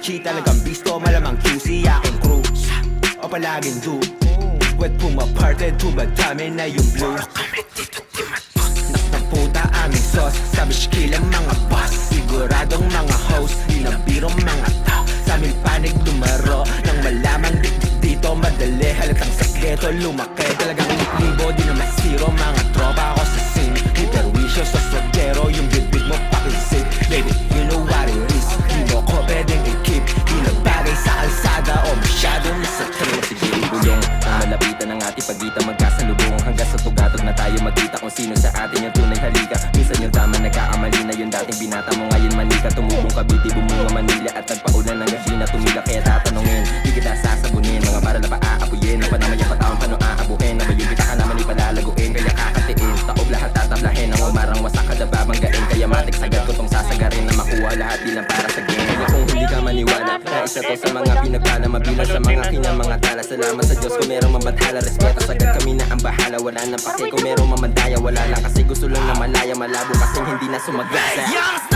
G talagang bisto, malamang QC aking crew. O palaging do wet pumaparted, tumadami na yung blues. Naktaputa aming sauce, sabi shkilang mga boss. Siguradong mga host, di na birong mga tao. Sa aming panig dumaro, nang malaman dito madali. Halatang sakreto lumaki, talagang libo, di naman zero. Mga tropa ako sa scene, hiperwisyo sa sodero. Yung bibig mo pakinsip, baby you know what it is. Di mo ko pwedeng i-keep, di na bagay sa kalsada o masyadong nasa trip. Sige ibulong, ang malapitan ng ating pagitan magkasalubong. Hanggang sa tugatog na tayo magkita kung sino sa atin yung tunay halika. Minsan yung tama nagkakamali na yung dating binata mo ngayon manika. Tumubong Cavite, bumunga Manila at nagpaulan ng gabi na tumila. Kaya tatanungin, di kita sasagunin. Mga para na paaapuyin, ang panamay yung pataong paano aabuhin. Na yung kita ka naman ipalalaguin, kaya kakatiin. Taob lahat tatablahin, ang umarang wasak kada babanggain. Kaya matik sagad ko tong sasagarin na makuha lahat di lang para sa game. Kaya kung hindi ka maniwala, na isa to sa mga pinagpala. Mabilang sa mga kinyang mga tala. Salamat sa Diyos kung merong mabantala. Respeto sagad kami na ang bahala. Wala nang pake kung merong mamandaya. Wala lang kasi gusto lang na malaya. Malabo kasing hindi na sumagasa.